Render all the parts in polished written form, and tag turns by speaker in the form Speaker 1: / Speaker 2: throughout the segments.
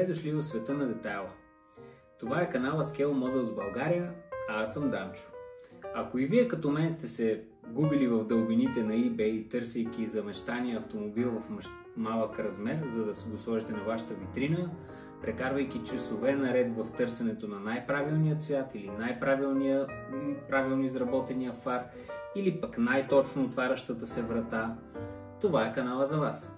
Speaker 1: Добре дошли в света на детайла. Това е канала Scale Models България, а аз съм Данчо. Ако и вие като мен сте се губили в дълбините на eBay, търсейки за мечтания автомобил в малък размер, за да го сложите на вашата витрина, прекарвайки часове наред в търсенето на най-правилния цвят или правилно изработения фар, или пък най-точно отварящата се врата, това е канала за вас.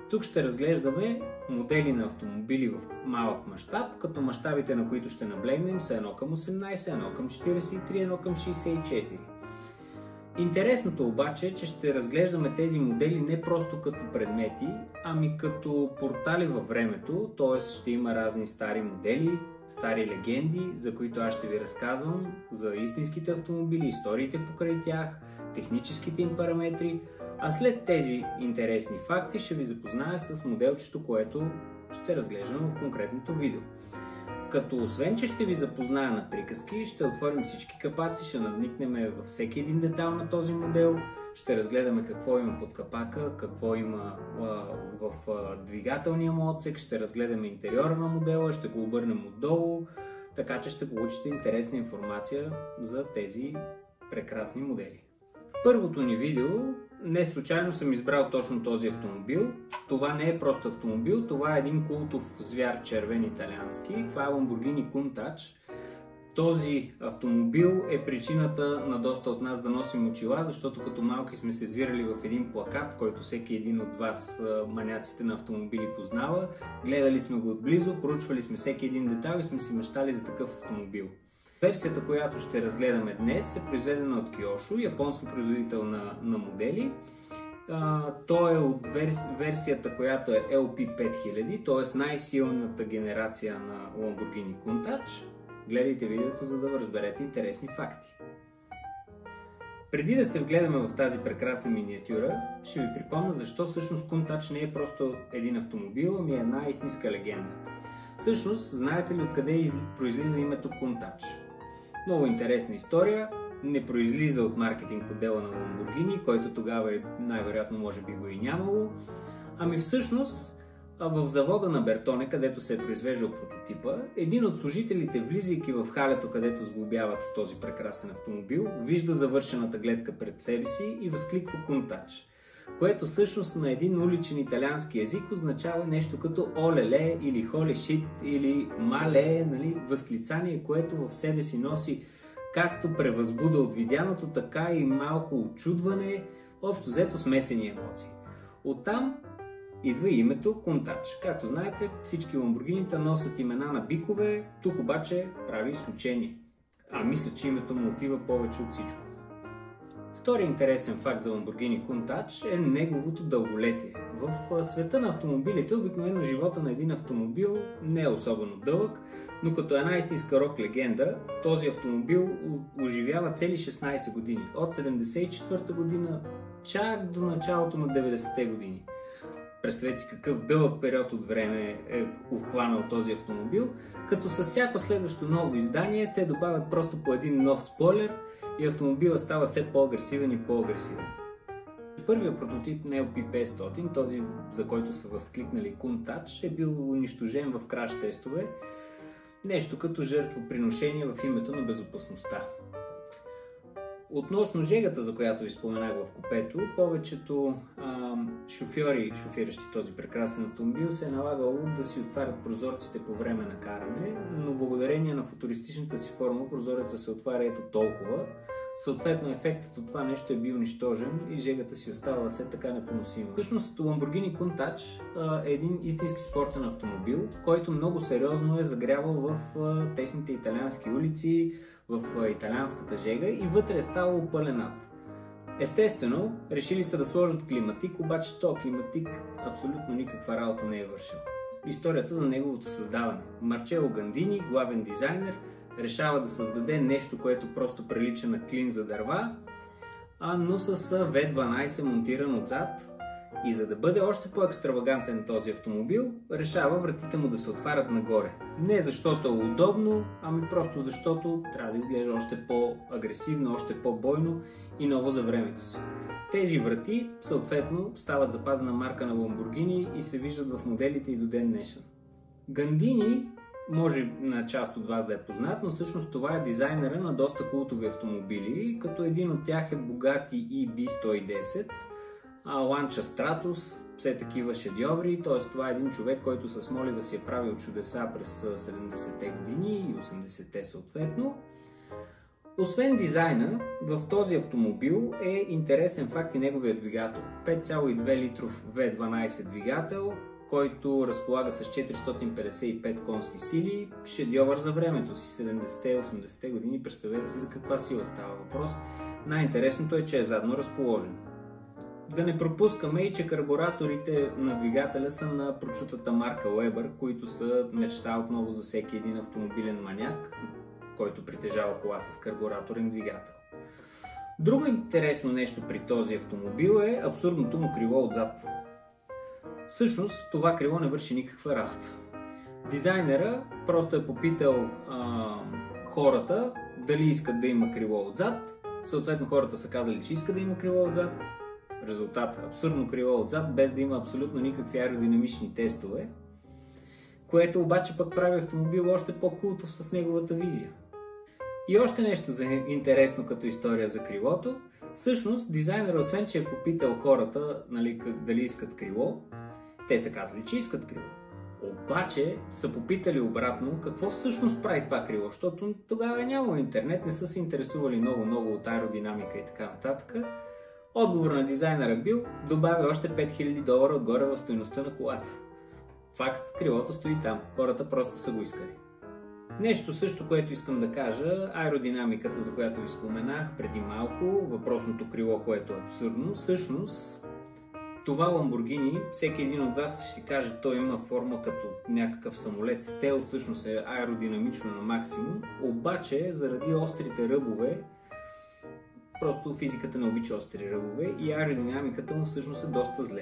Speaker 1: Тук ще разглеждаме модели на автомобили в малък мащаб, като мащабите, на които ще наблегнем, са 1:18, 1:43, 1:64. Интересното обаче е, че ще разглеждаме тези модели не просто като предмети, ами като портали във времето, т.е. ще има разни стари модели, стари легенди, за които аз ще ви разказвам, за истинските автомобили, историите покрай тях, техническите им параметри, а след тези интересни факти ще ви запозная с моделчето, което ще разглеждаме в конкретното видео. Като освен, че ще ви запозная на приказки, ще отворим всички капаци, ще надникнем във всеки един детайл на този модел, ще разгледаме какво има под капака, какво има в двигателния му отсек, ще разгледаме интериора на модела, ще го обърнем отдолу, така че ще получите интересна информация за тези прекрасни модели. В първото ни видео не случайно съм избрал точно този автомобил. Това не е просто автомобил, това е един култов звяр червен италиански. Това е Lamborghini Countach. Този автомобил е причината на доста от нас да носим очила, защото като малки сме се зирали в един плакат, който всеки един от вас, маняците на автомобили, познава. Гледали сме го отблизо, проучвали сме всеки един детайл и сме си мечтали за такъв автомобил. Версията, която ще разгледаме днес, е произведена от Kyosho, японски производител на модели. Той е от версията, която е LP5000, т.е. най-силната генерация на Lamborghini Countach. Гледайте видеото, за да разберете интересни факти. Преди да се вгледаме в тази прекрасна миниатюра, ще ви припомня защо всъщност Countach не е просто един автомобил, ами е една истинска легенда. Всъщност, знаете ли откъде произлиза името Countach? Много интересна история, не произлиза от маркетинг отдела на Lamborghini, който тогава най-вероятно може би го и нямало, ами всъщност в завода на Бертоне, където се е произвеждал прототипа, един от служителите, влизайки в халето, където сглобяват този прекрасен автомобил, вижда завършената гледка пред себе си и възкликва Countach, което всъщност на един уличен италиански език означава нещо като олеле или холе шит или мале, нали? Възклицание, което в себе си носи както превъзбуда от видяното, така и малко очудване, общо взето смесени емоции. Оттам идва името Countach. Както знаете, всички Lamborghini-та носят имена на бикове, тук обаче прави изключение. А мисля, че името му отива повече от всичко. Втори интересен факт за Lamborghini Countach е неговото дълголетие. В света на автомобилите обикновено живота на един автомобил не е особено дълъг, но като една истинска рок легенда, този автомобил оживява цели 16 години. От 1974 година чак до началото на 90-те години. Представете си какъв дълъг период от време е обхванал този автомобил, като със всяко следващо ново издание те добавят просто по един нов спойлер и автомобила става все по-агресивен и по-агресивен. Първият прототип на LP500, този за който са възкликнали Countach, е бил унищожен в краш тестове, нещо като жертвоприношение в името на безопасността. Относно жегата, за която ви споменах в купето, повечето шофьори, шофиращи този прекрасен автомобил, се е налагало да си отварят прозорците по време на каране, но благодарение на футуристичната си форма прозореца се отваря ето толкова. Съответно ефектът от това нещо е бил унищожен и жегата си остава все така непоносима. Всъщност Lamborghini Countach е един истински спортен автомобил, който много сериозно е загрявал в тесните италиански улици, в италианската жега и вътре е ставало пълен ад. Естествено, решили са да сложат климатик, обаче този климатик абсолютно никаква работа не е вършил. Историята за неговото създаване. Марчело Гандини, главен дизайнер, решава да създаде нещо, което просто прилича на клин за дърва, но с V12 монтиран отзад. И за да бъде още по-екстравагантен този автомобил, решава вратите му да се отварят нагоре. Не защото е удобно, ами просто защото трябва да изглежда още по-агресивно, още по-бойно и ново за времето си. Тези врати, съответно, стават запазена марка на Lamborghini и се виждат в моделите и до ден днешен. Гандини, може на част от вас да е познат, но всъщност това е дизайнера на доста култови автомобили, като един от тях е Bugatti EB110, Lancia Stratos, все такива шедьоври, т.е. това е един човек, който с молива си е правил чудеса през 70-те години и 80-те съответно. Освен дизайна, в този автомобил е интересен факт и неговия двигател. 5,2 литров V12 двигател, който разполага с 455 конски сили, шедьовър за времето си, 70-те, 80-те години, представете си за каква сила става въпрос. Най-интересното е, че е задно разположен. Да не пропускаме и, че карбураторите на двигателя са на прочутата марка Weber, които са мечта отново за всеки един автомобилен маняк, който притежава кола с карбураторен двигател. Друго интересно нещо при този автомобил е абсурдното му крило отзад. Всъщност това крило не върши никаква работа. Дизайнера просто е попитал хората дали искат да има крило отзад. Съответно хората са казали, че искат да има крило отзад. Резултат – абсурдно крило отзад, без да има абсолютно никакви аеродинамични тестове, което обаче пък прави автомобил още по-култов с неговата визия. И още нещо за интересно като история за крилото. Всъщност дизайнерът, освен че е попитал хората дали искат крило, те са казали, че искат крило. Обаче са попитали обратно какво всъщност прави това крило, защото тогава е нямало интернет, не са се интересували много от аеродинамика и така нататък. Отговор на дизайнера бил: добавя още $5000 отгоре в стойността на колата. Факт, крилото стои там, хората просто са го искали. Нещо също, което искам да кажа, аеродинамиката, за която ви споменах преди малко, въпросното крило, което е абсурдно, всъщност това Lamborghini, всеки един от вас ще си каже, той има форма като някакъв самолет стелт, всъщност е аеродинамично на максимум, обаче заради острите ръбове, просто физиката не обича остри ръбове и аеродинамиката му всъщност е доста зле.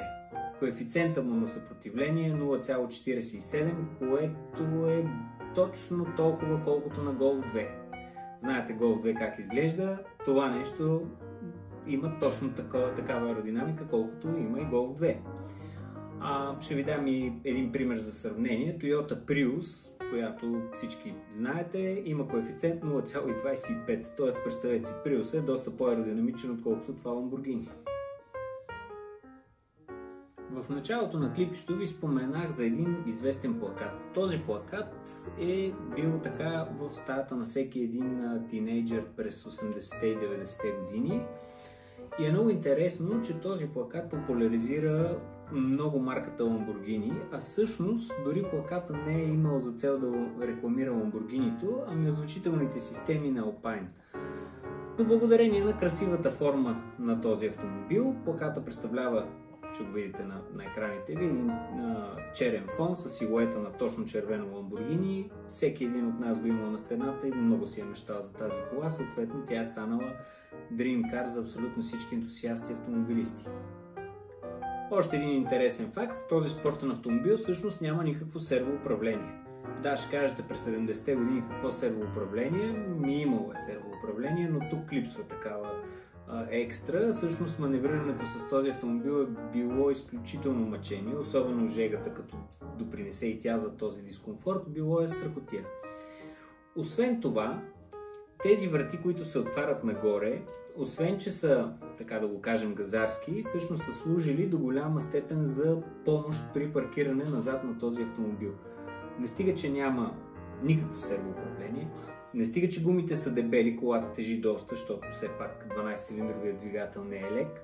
Speaker 1: Коефициента му на съпротивление е 0,47, което е точно толкова колкото на Golf 2. Знаете Golf 2 как изглежда, това нещо има точно такава аеродинамика, колкото има и Golf 2. Ще ви дам и един пример за сравнение. Toyota Prius, която всички знаете, има коефициент 0,25, т.е. представете си, Prius е доста по-аеродинамичен, отколкото това Lamborghini. В началото на клипчето ви споменах за един известен плакат. Този плакат е бил така в стаята на всеки един тинейджър през 80-те и 90-те години. И е много интересно, че този плакат популяризира много марката Lamborghini, а всъщност дори плаката не е имал за цел да рекламира Lamborghini-то, ами озвучителните системи на Alpine. Но благодарение на красивата форма на този автомобил, плаката представлява, ще го видите на екраните ви, един черен фон с силуета на точно червено Lamborghini. Всеки един от нас го има на стената и много си е мечтал за тази кола, съответно тя е станала Dream Car за абсолютно всички ентусиасти автомобилисти. Още един интересен факт, този спортен автомобил всъщност няма никакво сервоуправление. Да, ще кажете през 70-те години какво сервоуправление, имало е сервоуправление, но тук липсва такава екстра. Всъщност маневрирането с този автомобил е било изключително мъчение, особено жегата, като допринесе и тя за този дискомфорт, било е страхотия. Освен това, тези врати, които се отварят нагоре, освен че са, така да го кажем, газарски, всъщност са служили до голяма степен за помощ при паркиране назад на този автомобил. Не стига, че няма никакво сервоуправление, не стига, че гумите са дебели, колата тежи доста, защото все пак 12-цилиндровият двигател не е лек.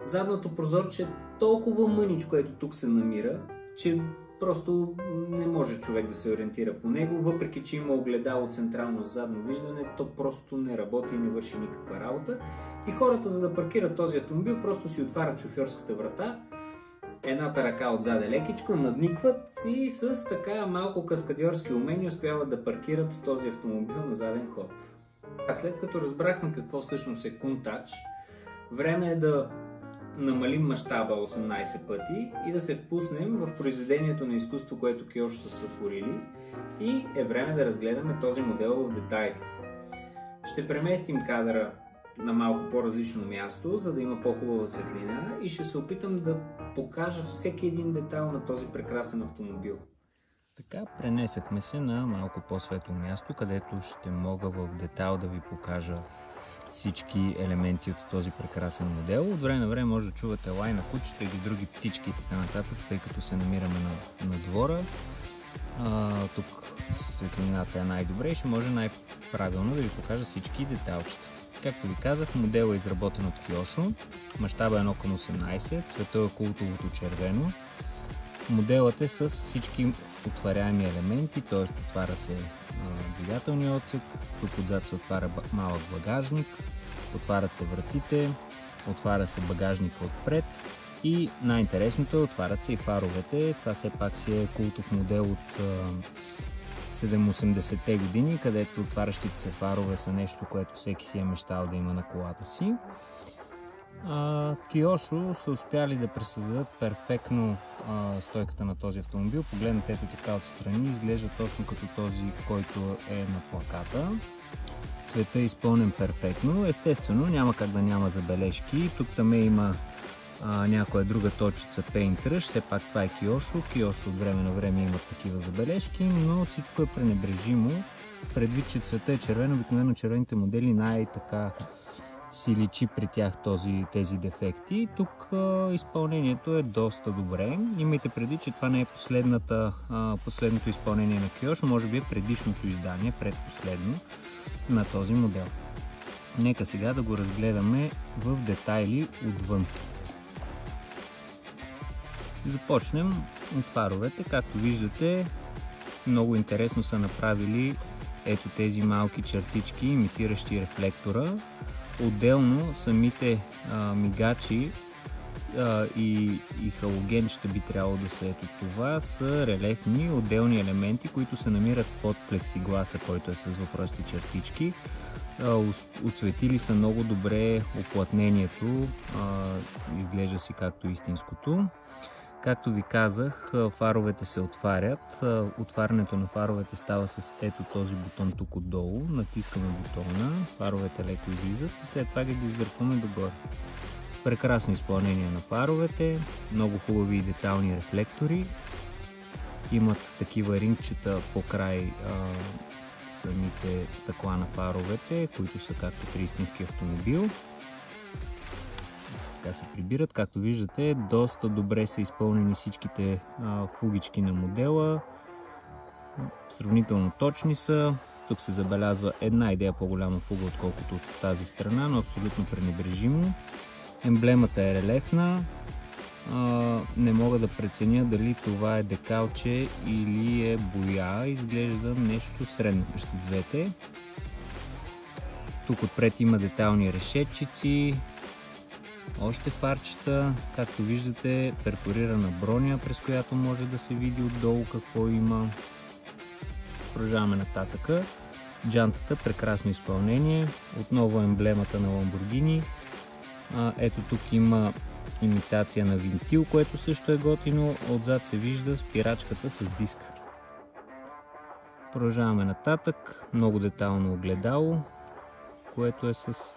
Speaker 1: Задното прозорче е толкова мъничко, ето тук се намира, че просто не може човек да се ориентира по него, въпреки че има огледало централно задно виждане, то просто не работи и не върши никаква работа. И хората, за да паркират този автомобил, просто си отварят шофьорската врата, едната ръка отзаде лекичко, надникват и с така малко каскадьорски умения успяват да паркират този автомобил на заден ход. А след като разбрахме какво всъщност е Countach, време е да намалим мащаба 18 пъти и да се впуснем в произведението на изкуство, което Киошо са сътворили, и е време да разгледаме този модел в детайли. Ще преместим кадъра на малко по-различно място, за да има по-хубава светлина, и ще се опитам да покажа всеки един детайл на този прекрасен автомобил. Така, пренесахме се на малко по-светло място, където ще мога в детайл да ви покажа всички елементи от този прекрасен модел. От време на време може да чувате лай на кучета или други птички и така нататък, тъй като се намираме на двора. Тук светлината е най-добре и ще може най-правилно да ви покажа всички детайлчета. Както ви казах, модел е изработен от Kyosho, мащаба е 1:18, цвета е култовото червено. Моделът е с всички отваряеми елементи, т.е. отваря се двигателния отсек, тук отзад се отваря малък багажник, отварят се вратите, отваря се багажника отпред и най-интересното е, отварят се и фаровете. Това все пак си е култов модел от 70-те години, където отварящите се фарове са нещо, което всеки си е мечтал да има на колата си. Kyosho са успяли да пресъздадат перфектно стойката на този автомобил. Погледнете ето така отстрани, изглежда точно като този, който е на плаката. Цветът е изпълнен перфектно. Естествено, няма как да няма забележки. Тук там има някоя друга точица Paintrush. Все пак това е Kyosho. Kyosho от време на време имат такива забележки, но всичко е пренебрежимо. Предвид, че цветът е червен, обикновено червените модели най-така си личи при тях тези дефекти. Тук изпълнението е доста добре. Имайте предвид, че това не е последното изпълнение на Kyosho, може би е предишното издание, предпоследно на този модел. Нека сега да го разгледаме в детайли отвън. Започнем от фаровете. Както виждате, много интересно са направили ето тези малки чертички, имитиращи рефлектора. Отделно самите мигачи и халогенчета би трябвало да са ето това, са релефни отделни елементи, които се намират под плексигласа, който е с въпросите чертички. Оцветили са много добре оплътнението, изглежда си както истинското. Както ви казах, фаровете се отварят. Отварянето на фаровете става с ето този бутон тук отдолу. Натискаме бутона, фаровете леко излизат и след това ги издърпваме догоре. Прекрасно изпълнение на фаровете, много хубави и детални рефлектори. Имат такива рингчета по край самите стъкла на фаровете, които са както при истински автомобил. Така се прибират. Както виждате, доста добре са изпълнени всичките фугички на модела. Сравнително точни са. Тук се забелязва една идея по-голяма фуга, отколкото от тази страна, но абсолютно пренебрежимо. Емблемата е релефна. Не мога да преценя дали това е декалче или е боя. Изглежда нещо средно между двете. Тук отпред има детални решетчици. Още фарчета, както виждате, перфорирана броня, през която може да се види отдолу какво има. Продължаваме нататъка. Джантата, прекрасно изпълнение. Отново емблемата на Lamborghini. Ето тук има имитация на винтил, което също е готино. Отзад се вижда спирачката с диск. Продължаваме нататък. Много детайлно огледало, което е с...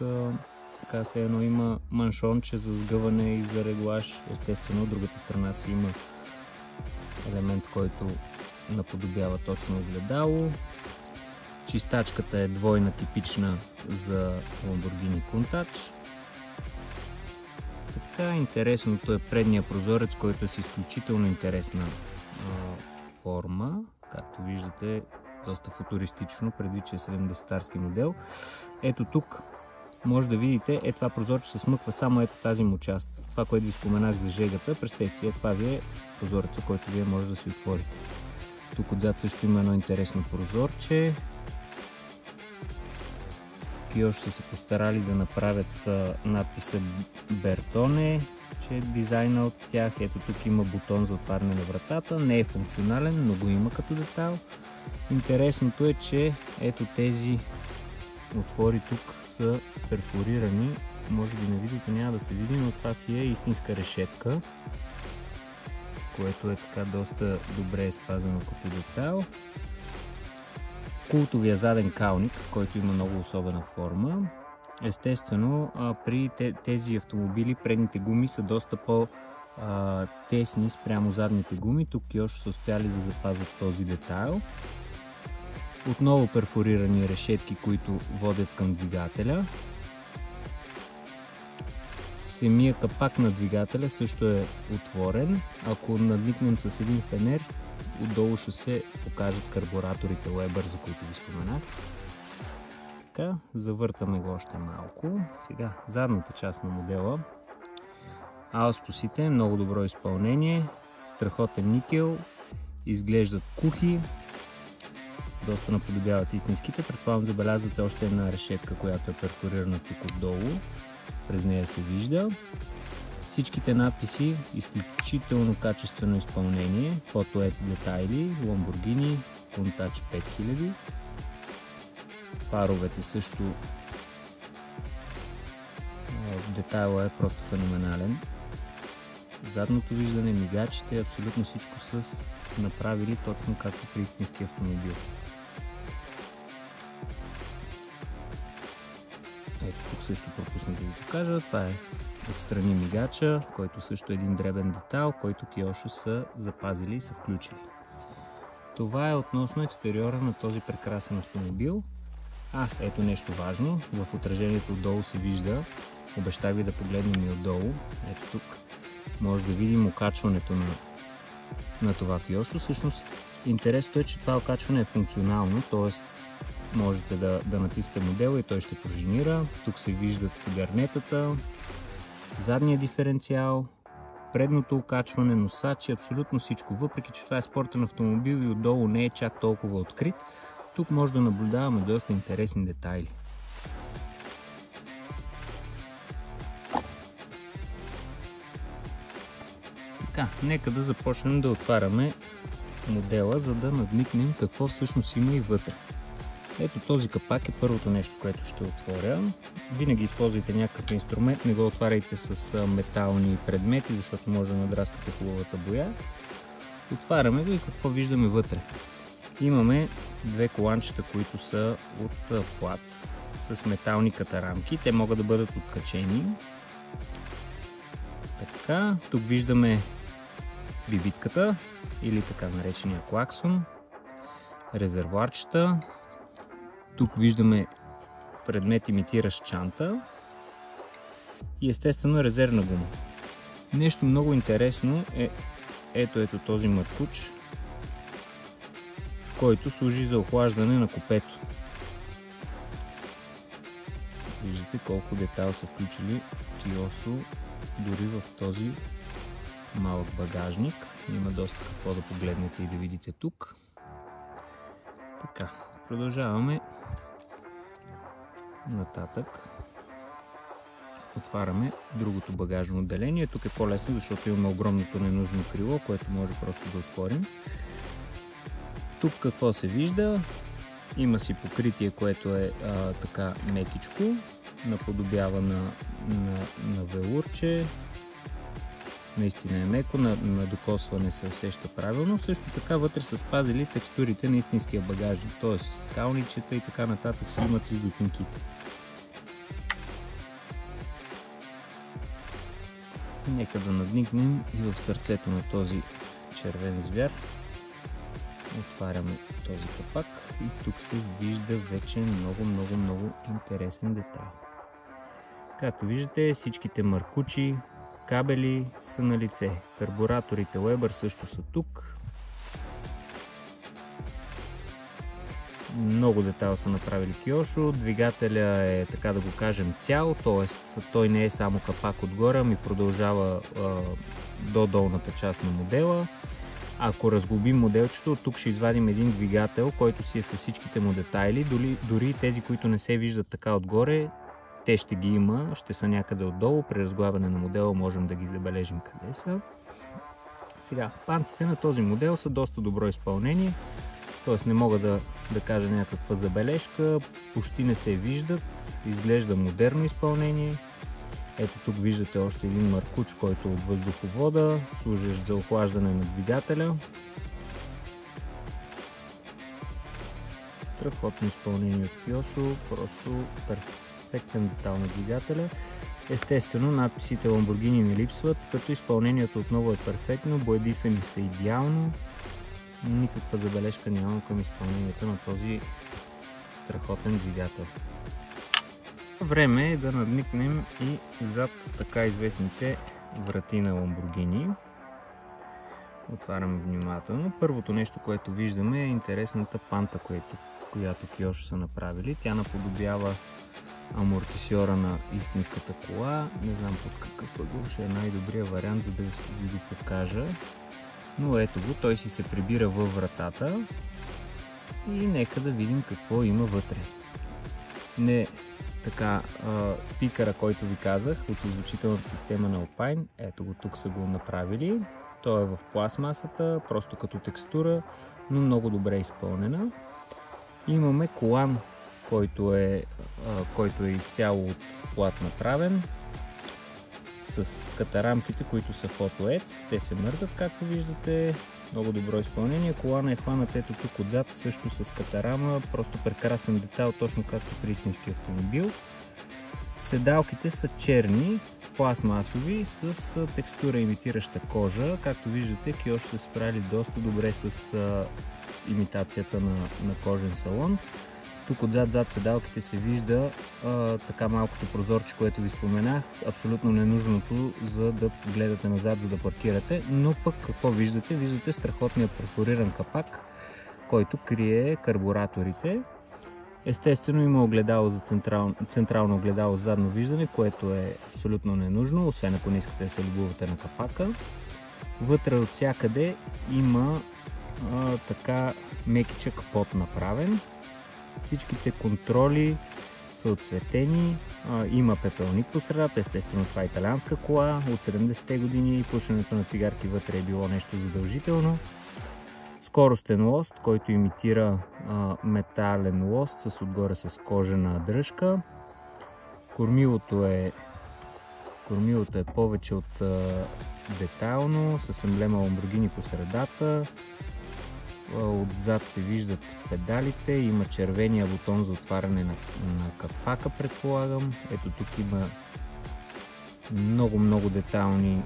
Speaker 1: Така се едно има маншонче за сгъване и за реглаж. Естествено, от другата страна си има елемент, който наподобява точно огледало. Чистачката е двойна, типична за Lamborghini Countach. Така, интересното е предния прозорец, който е с изключително интересна форма. Както виждате, доста футуристично, предвид че е 70-тарски модел. Ето тук може да видите, това прозорче се смъква само ето тази му част. Това, което ви споменах за жегата, представете си, това ви е прозореца, който вие може да си отворите. Тук отзад също има едно интересно прозорче. Kyosho са се постарали да направят надписа Bertone, че е дизайна от тях. Ето тук има бутон за отваряне на вратата. Не е функционален, но го има като детайл. Интересното е, че ето тези отвори тук са перфорирани. Може би на видеото няма да се види, но това си е истинска решетка, което е така доста добре спазено като детайл. Култовия заден калник, който има много особена форма. Естествено, при тези автомобили предните гуми са доста тесни спрямо задните гуми. Тук Киошо са успяли да запазят този детайл. Отново перфорирани решетки, които водят към двигателя. Самия капак на двигателя също е отворен. Ако надникнем с един фенер, отдолу ще се покажат карбураторите Weber, за които ви споменах. Така, завъртаме го още малко. Сега задната част на модела. Ауспусите, много добро изпълнение, страхотен никел, изглеждат кухи, доста наподобяват истинските. Предполагам, забелязвате още една решетка, която е перфорирана тук отдолу. През нея се вижда. Всичките надписи, изключително качествено изпълнение, Photo-Etch детайли, Lamborghini, Countach 5000. Фаровете също, детайла е просто феноменален. Задното виждане, мигачите, абсолютно всичко са направили точно както при истински автомобил. Ето тук също пропуснах да ви покажа. Това е отстрани мигача, който също е един дребен детайл, който Киошо са запазили и са включили. Това е относно екстериора на този прекрасен автомобил. Ето нещо важно. В отражението отдолу се вижда. Обещах ви да погледнем и отдолу. Ето тук може да видим окачването на това Киошо. Всъщност интересното е, че това окачване е функционално, т.е. можете да натиснете модела и той ще пружинира. Тук се виждат гарнетата, задния диференциал, предното окачване, носачи, абсолютно всичко. Въпреки че това е спортен автомобил и отдолу не е чак толкова открит, тук може да наблюдаваме доста интересни детайли. Така, нека да започнем да отваряме модела, за да надникнем какво всъщност има и вътре. Ето този капак е първото нещо, което ще отворя. Винаги използвайте някакъв инструмент, не го отваряйте с метални предмети, защото може да надраскате хубавата боя. Отваряме го и какво виждаме вътре. Имаме две коланчета, които са от плат с метални катарамки. Те могат да бъдат откачени. Така, тук виждаме бибитката или така наречения клаксон, резервоарчета. Тук виждаме предмет имитиращ чанта и естествено резервна гума. Нещо много интересно е ето този мъткуч, който служи за охлаждане на купето. Виждате колко детайл са включили Киошо дори в този малък багажник. Има доста какво да погледнете и да видите тук. Така, продължаваме нататък. Отваряме другото багажно отделение. Тук е по-лесно, защото имаме огромното ненужно крило, което може просто да отворим. Тук какво се вижда? Има си покритие, което е така мекичко, наподобява на велурче. Наистина е меко, на докосване се усеща правилно. Също така вътре са спазили текстурите на истинския багажник, т.е. скалничета и така нататък си имат изотинките. Нека да надникнем и в сърцето на този червен звяр. Отваряме този капак и тук се вижда вече много интересен детайл. Както виждате, всичките маркучи, кабели са на лице. Карбураторите Weber също са тук. Много детайл са направили Киошо. Двигателя е, така да го кажем, цял, т.е. той не е само капак отгоре, ами продължава до долната част на модела. Ако разглобим моделчето, тук ще извадим един двигател, който си е с всичките му детайли. Дори тези, които не се виждат така отгоре, те ще ги има, ще са някъде отдолу. При разглабяне на модела можем да ги забележим къде са. Сега, панците на този модел са доста добро изпълнение, т.е. не мога да кажа някаква забележка, почти не се виждат, изглежда модерно изпълнение. Ето тук виждате още един маркуч, който е от въздуховода, служещ за охлаждане на двигателя. Страхотно изпълнение от Киошо, просто перфектен детайл на двигателя. Естествено, надписите Lamborghini не липсват, като изпълнението отново е перфектно, боядисани ми са идеално. Никаква забележка нямам към изпълнението на този страхотен двигател. Време е да надникнем и зад така известните врати на Lamborghini. Отваряме внимателно. Първото нещо, което виждаме, е интересната панта, която Киоши са направили. Тя наподобява амортисьора на истинската кола. Не знам под какъв ъгъл ще е най-добрият вариант, за да ви го покажа. Но ето го, той си се прибира във вратата и нека да видим какво има вътре. Не така, спикъра, който ви казах от озвучителната система на Alpine, ето го, тук са го направили. Той е в пластмасата, просто като текстура, но много добре изпълнена. Имаме колан, който е изцяло от плат направен, с катарамките, които са фотоец. Те се мърдат, както виждате. Много добро изпълнение. Колана е хваната ето тук отзад, също с катарама. Просто прекрасен детайл, точно както при истински автомобил. Седалките са черни, пластмасови, с текстура имитираща кожа. Както виждате, Киоши са справили доста добре с имитацията на кожен салон. Тук зад седалките се вижда така малкото прозорче, което ви споменах, абсолютно ненужното, за да гледате назад, за да паркирате, но пък какво виждате? Виждате страхотния перфориран капак, който крие карбураторите. Естествено има огледало за централно огледало за задно виждане, което е абсолютно ненужно, освен ако не искате да се любовате на капака. Вътре от всякъде има така мекичък под направен. Всичките контроли са отцветени, има пепелник по средата, естествено това е италианска кола от 70-те години и пушенето на цигарки вътре е било нещо задължително. Скоростен лост, който имитира метален лост с отгоре с кожена дръжка. Кормилото е повече от детайлно, с емблема Lamborghini по средата. Отзад се виждат педалите, има червения бутон за отваряне на капака, предполагам. Ето тук има много детайлни,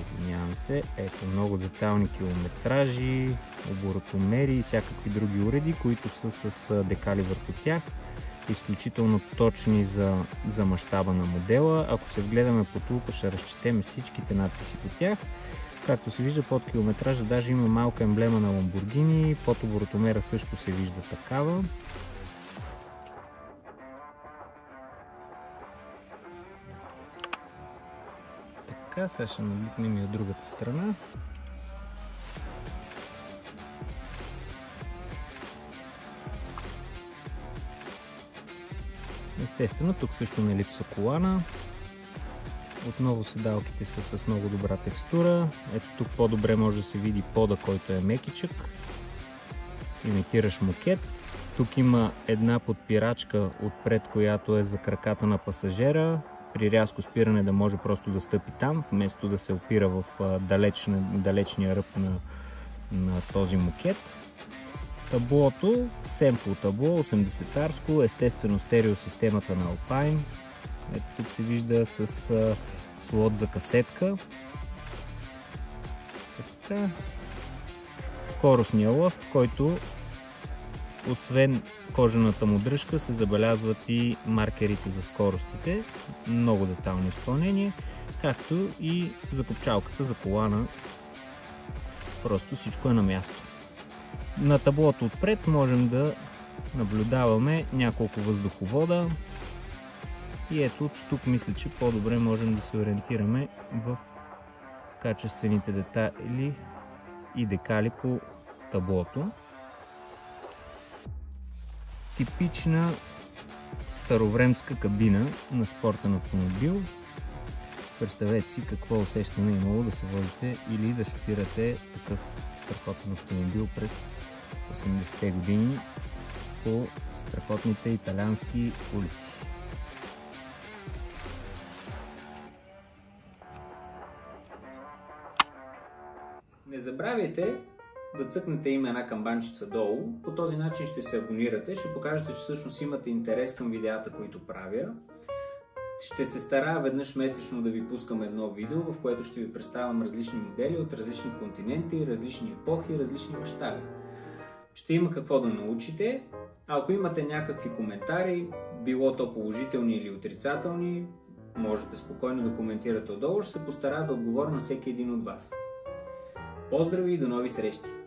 Speaker 1: извинявам се, ето много детайлни километражи, оборотомери и всякакви други уреди, които са с декали върху тях. Изключително точни за мащаба на модела. Ако се вгледаме под лупа, ще разчетем всичките надписи по тях. Както се вижда под километража, даже има малка емблема на Lamborghini, под оборотомера също се вижда такава. Така, сега ще надникнем и от другата страна. Естествено, тук също не липсва колана. Отново седалките са с много добра текстура. Ето тук по-добре може да се види пода, който е мекичък. Имитираш мокет. Тук има една подпирачка отпред, която е за краката на пасажера. При рязко спиране да може просто да стъпи там, вместо да се опира в далечния ръб на този мокет. Таблото, семпл табло, 80-тарско, естествено стереосистемата на Alpine. Ето тук се вижда с слот за касетка. Така. Скоростния лост, който освен кожената му дръжка се забелязват и маркерите за скоростите. Много детайлно изпълнение, както и закопчалката за колана. Просто всичко е на място. На таблото отпред можем да наблюдаваме няколко въздуховода. И ето тук мисля, че по-добре можем да се ориентираме в качествените детайли и декали по таблото. Типична старовремска кабина на спортен автомобил. Представете си какво усещане имало да се возите или да шофирате такъв страхотен автомобил през 80-те години по страхотните италиански улици. Не забравяйте да цъкнете има една камбанчица долу. По този начин ще се абонирате, ще покажете, че всъщност имате интерес към видеята, които правя. Ще се старая веднъж месечно да ви пускам едно видео, в което ще ви представям различни модели от различни континенти, различни епохи, различни мащаби. Ще има какво да научите. Ако имате някакви коментари, било то положителни или отрицателни, можете спокойно да коментирате отдолу, ще се постарая да отговоря на всеки един от вас. Поздрави и до нови срещи!